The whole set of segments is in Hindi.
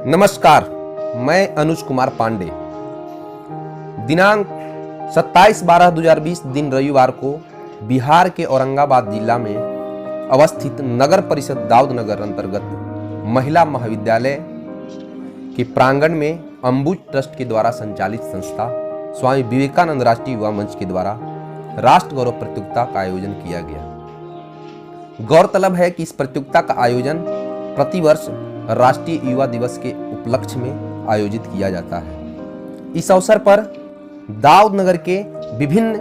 नमस्कार, मैं अनुज कुमार पांडे। दिनांक 27/12/2020 दिन रविवार को बिहार के औरंगाबाद जिला में अवस्थित नगर परिषद दाऊद नगर अंतर्गत महिला महाविद्यालय के प्रांगण में अंबुज ट्रस्ट के द्वारा संचालित संस्था स्वामी विवेकानंद राष्ट्रीय युवा मंच के द्वारा राष्ट्र गौरव प्रतियोगिता का आयोजन किया गया। गौरतलब है कि इस प्रतियोगिता का आयोजन प्रतिवर्ष राष्ट्रीय युवा दिवस के उपलक्ष्य में आयोजित किया जाता है। इस अवसर पर दाऊद नगर के विभिन्न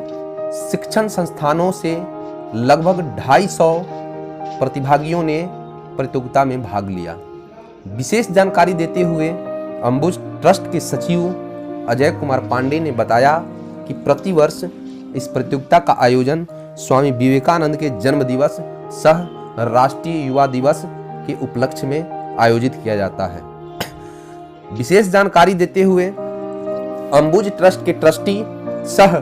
शिक्षण संस्थानों से लगभग 250 प्रतिभागियों ने प्रतियोगिता में भाग लिया। विशेष जानकारी देते हुए अंबुज ट्रस्ट के सचिव अजय कुमार पांडे ने बताया कि प्रतिवर्ष इस प्रतियोगिता का आयोजन स्वामी विवेकानंद के जन्म दिवस सह राष्ट्रीय युवा दिवस के उपलक्ष्य में आयोजित किया जाता है। विशेष जानकारी देते हुए अंबुज ट्रस्ट के ट्रस्टी सह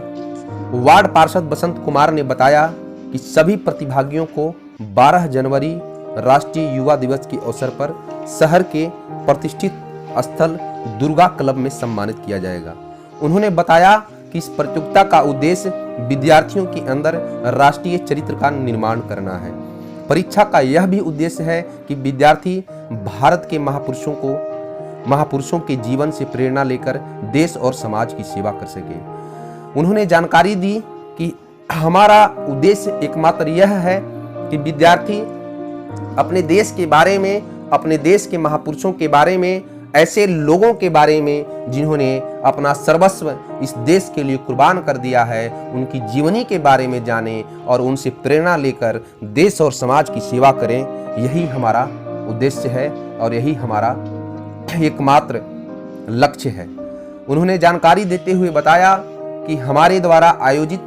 वार्ड पार्षद बसंत कुमार ने बताया कि सभी प्रतिभागियों को 12 जनवरी राष्ट्रीय युवा दिवस के अवसर पर शहर के प्रतिष्ठित स्थल दुर्गा क्लब में सम्मानित किया जाएगा। उन्होंने बताया कि इस प्रतियोगिता का उद्देश्य विद्यार्थियों के अंदर राष्ट्रीय चरित्र का निर्माण करना है। परीक्षा का यह भी उद्देश्य है कि विद्यार्थी भारत के महापुरुषों के जीवन से प्रेरणा लेकर देश और समाज की सेवा कर सके। उन्होंने जानकारी दी कि हमारा उद्देश्य एकमात्र यह है कि विद्यार्थी अपने देश के बारे में, अपने देश के महापुरुषों के बारे में, ऐसे लोगों के बारे में जिन्होंने अपना सर्वस्व इस देश के लिए कुर्बान कर दिया है, उनकी जीवनी के बारे में जाने और उनसे प्रेरणा लेकर देश और समाज की सेवा करें। यही हमारा उद्देश्य है और यही हमारा एकमात्र लक्ष्य है। उन्होंने जानकारी देते हुए बताया कि हमारे द्वारा आयोजित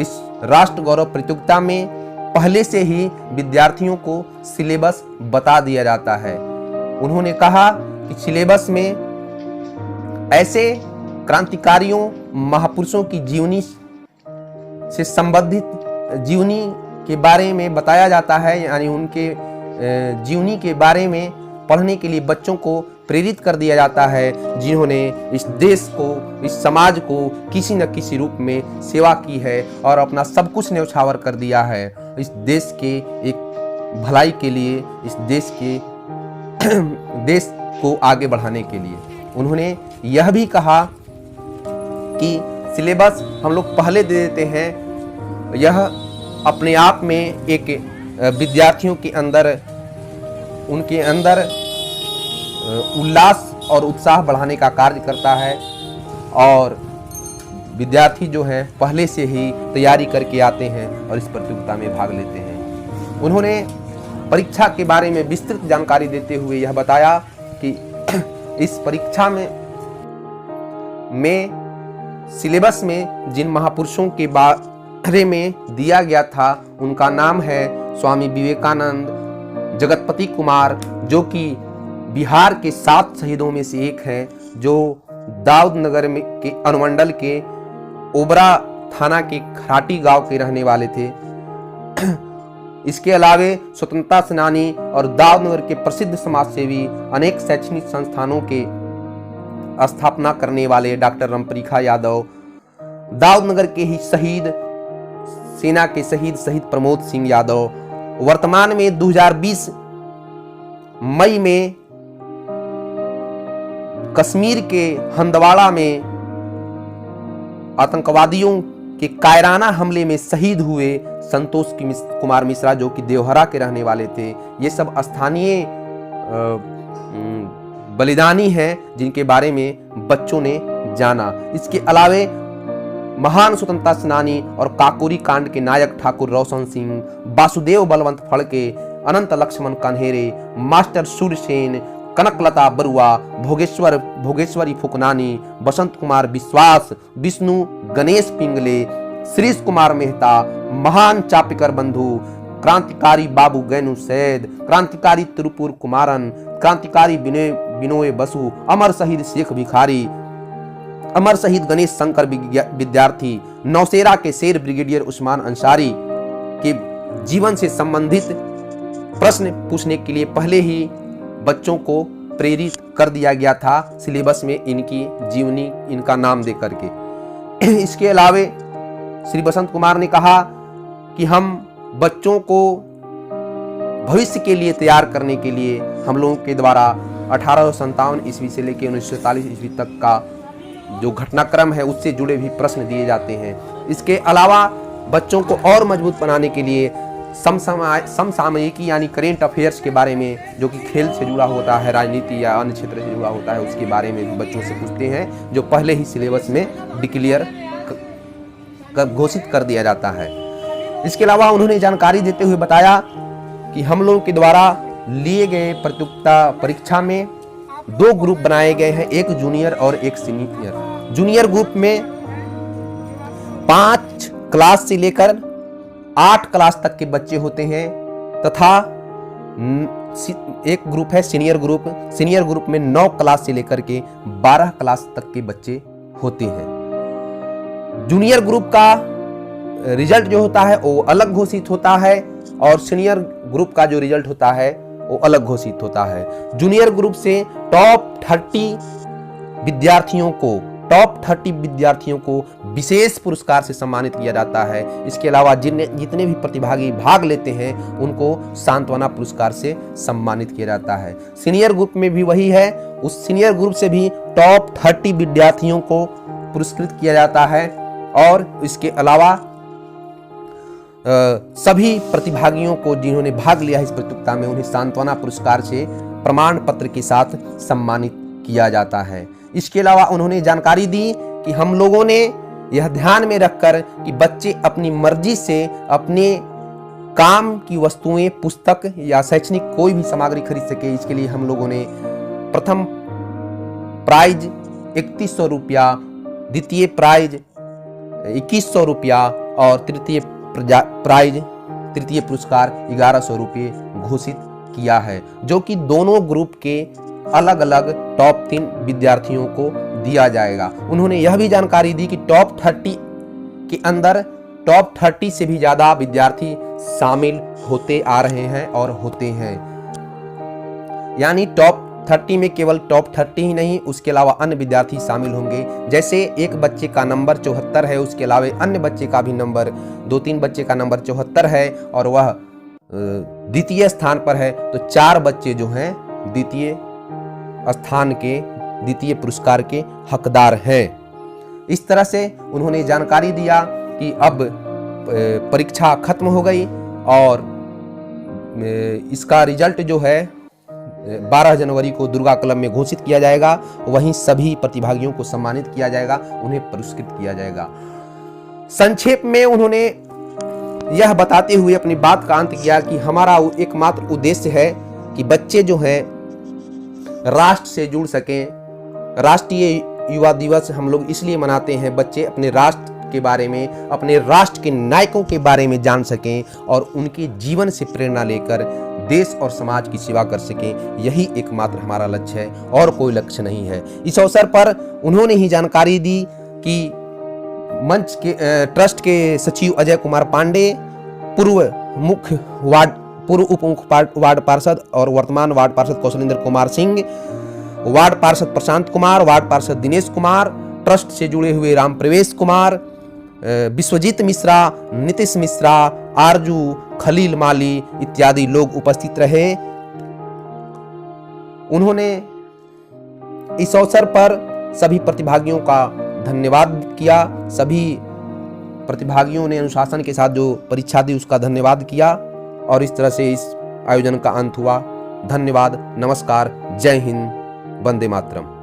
इस राष्ट्र गौरव प्रतियोगिता में पहले से ही विद्यार्थियों को सिलेबस बता दिया जाता है। उन्होंने कहा कि सिलेबस में ऐसे क्रांतिकारियों, महापुरुषों की जीवनी से संबंधित जीवनी के बारे में बताया जाता है, यानी उनके जीवनी के बारे में पढ़ने के लिए बच्चों को प्रेरित कर दिया जाता है, जिन्होंने इस देश को, इस समाज को किसी न किसी रूप में सेवा की है और अपना सब कुछ न्यौछावर कर दिया है इस देश के एक भलाई के लिए, इस देश को आगे बढ़ाने के लिए। उन्होंने यह भी कहा कि सिलेबस हम लोग पहले दे देते हैं, यह अपने आप में एक विद्यार्थियों के अंदर, उनके अंदर उल्लास और उत्साह बढ़ाने का कार्य करता है और विद्यार्थी जो हैं पहले से ही तैयारी करके आते हैं और इस प्रतियोगिता में भाग लेते हैं। उन्होंने परीक्षा के बारे में विस्तृत जानकारी देते हुए यह बताया कि इस परीक्षा में सिलेबस में जिन महापुरुषों के बारे में दिया गया था उनका नाम है स्वामी विवेकानंद, जगतपति कुमार, जो कि बिहार के 7 शहीदों में से एक हैं, जो दाऊद नगर में के अनुमंडल के ओबरा थाना के खराटी गांव के रहने वाले थे। इसके अलावे स्वतंत्रता सेनानी और दाऊद नगर के प्रसिद्ध समाजसेवी, अनेक शैक्षणिक संस्थानों के स्थापना करने वाले डॉक्टर रामप्रीखा यादव, दाऊद नगर के ही शहीद, सेना के शहीद प्रमोद सिंह यादव, वर्तमान में 2020 मई में कश्मीर के हंदवाड़ा में आतंकवादियों के कायराना हमले में शहीद हुए संतोष कुमार मिश्रा, जो कि देवहरा के रहने वाले थे। ये सब स्थानीय बलिदानी हैं जिनके बारे में बच्चों ने जाना। इसके अलावे महान स्वतंत्रता सेनानी और काकोरी कांड के नायक ठाकुर रोशन सिंह, वासुदेव बलवंत फड़के, अनंत लक्ष्मण कन्हेरे, मास्टर सूर्यसेन, कनकलता बरुआ, भोगेश्वरी फुकनानी, बसंत कुमार विश्वास, विष्णु गणेश पिंगले, श्रीश कुमार मेहता, महान चापिकर बंधु, क्रांतिकारी बाबू गैनू सैद, क्रांतिकारी तिरुपुर कुमारन, क्रांतिकारी बिनोय बसु, अमर शहीद शेख भिखारी, अमर शहीद गणेश शंकर विद्यार्थी, नौशेरा के शेर ब्रिगेडियर उस्मान अंसारी के जीवन से संबंधित प्रश्न पूछने के लिए पहले ही बच्चों को प्रेरित कर दिया गया था सिलेबस में इनकी जीवनी, इनका नाम दे करके। इसके अलावे श्री बसंत कुमार ने कहा कि हम बच्चों को भविष्य के लिए तैयार करने के लिए हम लोगों के द्वारा 1857 ईस्वी से लेकर 1940 ईस्वी तक का जो घटनाक्रम है उससे जुड़े भी प्रश्न दिए जाते हैं। इसके अलावा बच्चों को और मजबूत बनाने के लिए समसामयिकी यानी करेंट अफेयर्स के बारे में, जो कि खेल से जुड़ा होता है, राजनीति या अन्य क्षेत्र से जुड़ा होता है, उसके बारे में भी बच्चों से पूछते हैं, जो पहले ही सिलेबस में डिक्लेयर घोषित कर दिया जाता है। इसके अलावा उन्होंने जानकारी देते हुए बताया कि हम लोगों के द्वारा लिए गए प्रतियोगिता परीक्षा में 2 ग्रुप बनाए गए हैं, एक जूनियर और एक सीनियर। जूनियर ग्रुप में 5 क्लास से लेकर 8 क्लास तक के बच्चे होते हैं तथा एक ग्रुप है सीनियर ग्रुप। सीनियर ग्रुप में 9 क्लास से लेकर के 12 क्लास तक के बच्चे होते हैं। जूनियर ग्रुप का रिजल्ट जो होता है वो अलग घोषित होता है और सीनियर ग्रुप का जो रिजल्ट होता है वो अलग घोषित होता है। जूनियर ग्रुप से टॉप 30 विद्यार्थियों को विशेष पुरस्कार से सम्मानित किया जाता है। इसके अलावा जितने भी प्रतिभागी भाग लेते हैं उनको सांत्वना पुरस्कार से सम्मानित किया जाता है। सीनियर ग्रुप में भी वही है, उस सीनियर ग्रुप से भी टॉप 30 विद्यार्थियों को पुरस्कृत किया जाता है और इसके अलावा सभी प्रतिभागियों को जिन्होंने भाग लिया है इस प्रतियोगिता में उन्हें सांत्वना पुरस्कार से प्रमाण पत्र के साथ सम्मानित किया जाता है। इसके अलावा उन्होंने जानकारी दी कि हम लोगों ने यह ध्यान में रखकर कि बच्चे अपनी मर्जी से अपने काम की वस्तुएं, पुस्तक या शैक्षणिक कोई भी सामग्री खरीद सके, इसके लिए हम लोगों ने प्रथम प्राइज 3100 रुपया, द्वितीय प्राइज 2100 रुपया और तृतीय पुरस्कार 1100 रुपये घोषित किया है, जो कि दोनों ग्रुप के अलग अलग टॉप 3 विद्यार्थियों को दिया जाएगा। उन्होंने यह भी जानकारी दी कि टॉप 30 के अंदर टॉप 30 से भी ज्यादा विद्यार्थी शामिल होते आ रहे हैं और होते हैं, यानी टॉप 30 में केवल टॉप 30 ही नहीं, उसके अलावा अन्य विद्यार्थी शामिल होंगे। जैसे एक बच्चे का नंबर 74 है, उसके अलावा अन्य बच्चे का भी नंबर 2-3 बच्चे का नंबर 74 है और वह द्वितीय स्थान पर है, तो 4 बच्चे जो हैं द्वितीय स्थान के द्वितीय पुरस्कार के हकदार हैं। इस तरह से उन्होंने जानकारी दिया कि अब परीक्षा खत्म हो गई और इसका रिजल्ट जो है 12 जनवरी को दुर्गा क्लब में घोषित किया जाएगा। वहीं सभी प्रतिभागियों को सम्मानित किया जाएगा, उन्हें पुरस्कृत किया जाएगा। संक्षेप में उन्होंने यह बताते हुए अपनी बात का अंत किया कि हमारा एकमात्र उद्देश्य है कि बच्चे जो हैं राष्ट्र से जुड़ सकें। राष्ट्रीय युवा दिवस हम लोग इसलिए मनाते हैं, बच्चे अपने राष्ट्र के बारे में, अपने राष्ट्र के नायकों के बारे में जान सकें और उनके जीवन से प्रेरणा लेकर देश और समाज की सेवा कर सकें। यही एकमात्र हमारा लक्ष्य है और कोई लक्ष्य नहीं है। इस अवसर पर उन्होंने ही जानकारी दी कि मंच के ट्रस्ट के सचिव अजय कुमार पांडे, पूर्व उप मुख्य वार्ड पार्षद और वर्तमान वार्ड पार्षद कौशलेंद्र कुमार सिंह, वार्ड पार्षद प्रशांत कुमार, वार्ड पार्षद दिनेश कुमार, ट्रस्ट से जुड़े हुए राम प्रवेश कुमार, विश्वजीत मिश्रा, नीतीश मिश्रा, आरजू, खलील माली इत्यादि लोग उपस्थित रहे। उन्होंने इस अवसर पर सभी प्रतिभागियों का धन्यवाद किया। सभी प्रतिभागियों ने अनुशासन के साथ जो परीक्षा दी उसका धन्यवाद किया और इस तरह से इस आयोजन का अंत हुआ। धन्यवाद, नमस्कार, जय हिंद, वंदे मातरम।